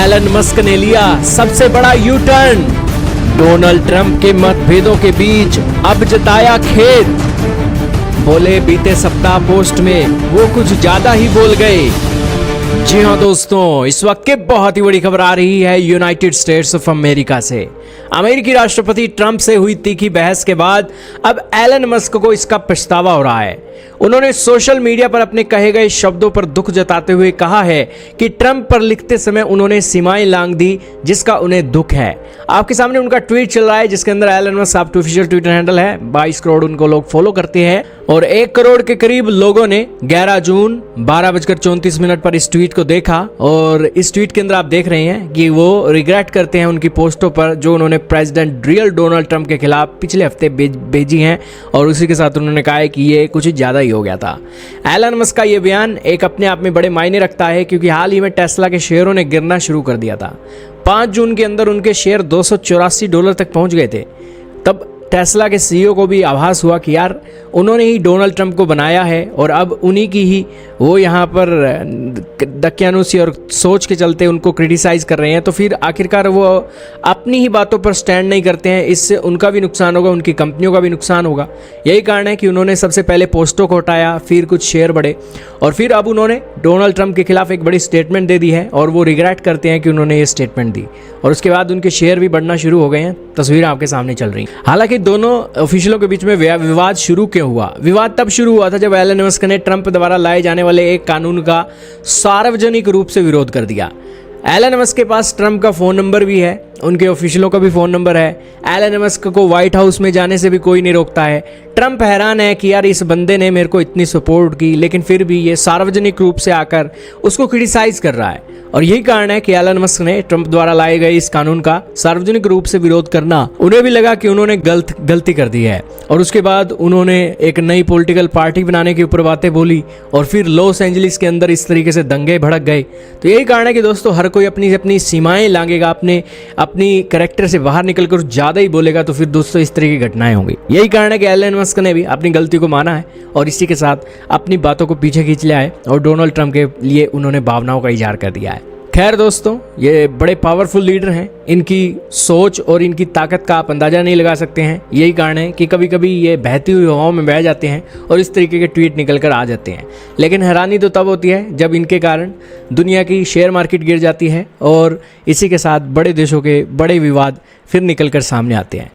Elon Musk ने लिया सबसे बड़ा यू टर्न। डोनाल्ड ट्रंप के मतभेदों के बीच अब जताया खेद। बोले बीते सप्ताह पोस्ट में वो कुछ ज्यादा ही बोल गए। जी हाँ दोस्तों, इस वक्त की बहुत ही बड़ी खबर आ रही है यूनाइटेड स्टेट्स ऑफ अमेरिका से। अमेरिकी राष्ट्रपति ट्रंप से हुई तीखी बहस के बाद अब एलन मस्क को इसका पछतावा हो रहा है। उन्होंने सोशल मीडिया पर अपने कहे गए शब्दों पर दुख जताते हुए कहा है कि ट्रंप पर लिखते समय उन्होंने सीमाएं लांघ दी, जिसका उन्हें दुख है। आपके सामने उनका ट्वीट चल रहा है, जिसके अंदर एलन मस्क आपका ऑफिशियल ट्विटर हैंडल है। 22 करोड़ उनको लोग फॉलो करते हैं और 1 करोड़ के करीब लोगों ने 11 जून 12:34 पर इस ट्वीट को देखा। और इस ट्वीट के अंदर आप देख रहे हैं कि वो रिग्रेट करते हैं उनकी पोस्टों पर जो उन्होंने प्रेसिडेंट रियल डोनाल्ड ट्रंप के खिलाफ पिछले हफ्ते भेजी हैं, और उसी के साथ उन्होंने कहा है कि ये कुछ ज़्यादा ही हो गया था। एलन मस्क का ये बयान एक अपने आप में बड़े मायने रखता है, क्योंकि हाल ही में टेस्ला के शेयरों ने गिरना शुरू कर दिया था। 5 जून के अंदर उनके शेयर $284 तक पहुंच गए थे। तब टेस्ला के सीईओ को भी आभास हुआ कि यार उन्होंने ही डोनाल्ड ट्रंप को बनाया है और अब उन्हीं की ही वो यहाँ पर दकियानुसी और सोच के चलते उनको क्रिटिसाइज़ कर रहे हैं। तो फिर आखिरकार वो अपनी ही बातों पर स्टैंड नहीं करते हैं। इससे उनका भी नुकसान होगा, उनकी कंपनियों का भी नुकसान होगा। यही कारण है कि उन्होंने सबसे पहले पोस्टों को हटाया, फिर कुछ शेयर बढ़े और फिर अब उन्होंने डोनाल्ड ट्रंप के खिलाफ एक बड़ी स्टेटमेंट दे दी है और वो रिग्रेट करते हैं कि उन्होंने ये स्टेटमेंट दी। और उसके बाद उनके शेयर भी बढ़ना शुरू हो गए हैं। तस्वीरें आपके सामने चल रही हैं। हालांकि दोनों ऑफिशियलों के बीच में विवाद शुरू क्यों हुआ? विवाद तब शुरू हुआ था जब एलन मस्क ने ट्रंप द्वारा लाए जाने वाले एक कानून का सार्वजनिक रूप से विरोध कर दिया। एलन मस्क के पास ट्रंप का फ़ोन नंबर भी है, उनके ऑफिशियलों का भी फ़ोन नंबर है। एलन मस्क को व्हाइट हाउस में जाने से भी कोई नहीं रोकता है। ट्रंप हैरान है कि यार इस बंदे ने मेरे को इतनी सपोर्ट की, लेकिन फिर भी ये सार्वजनिक रूप से आकर उसको क्रिटिसाइज़ कर रहा है। और यही कारण है कि एलन मस्क ने ट्रंप द्वारा लाए गए इस कानून का सार्वजनिक रूप से विरोध करना, उन्हें भी लगा कि उन्होंने गलती कर दी है। और उसके बाद उन्होंने एक नई पॉलिटिकल पार्टी बनाने के ऊपर बातें बोली और फिर लॉस एंजलिस के अंदर इस तरीके से दंगे भड़क गए। तो यही कारण है कि दोस्तों हर कोई अपनी अपनी सीमाएं लांघेगा, अपनी कैरेक्टर से बाहर निकलकर ज़्यादा ही बोलेगा तो फिर दोस्तों इस तरह की घटनाएं होंगी। यही कारण है कि एलन मस्क ने भी अपनी गलती को माना है और इसी के साथ अपनी बातों को पीछे खींच लिया है और डोनाल्ड ट्रंप के लिए उन्होंने भावनाओं का इजहार कर दिया है। खैर दोस्तों, ये बड़े पावरफुल लीडर हैं। इनकी सोच और इनकी ताकत का आप अंदाज़ा नहीं लगा सकते हैं। यही कारण है कि कभी कभी ये बहती हुई हवाओं में बह जाते हैं और इस तरीके के ट्वीट निकल कर आ जाते हैं। लेकिन हैरानी तो तब होती है जब इनके कारण दुनिया की शेयर मार्केट गिर जाती है और इसी के साथ बड़े देशों के बड़े विवाद फिर निकल कर सामने आते हैं।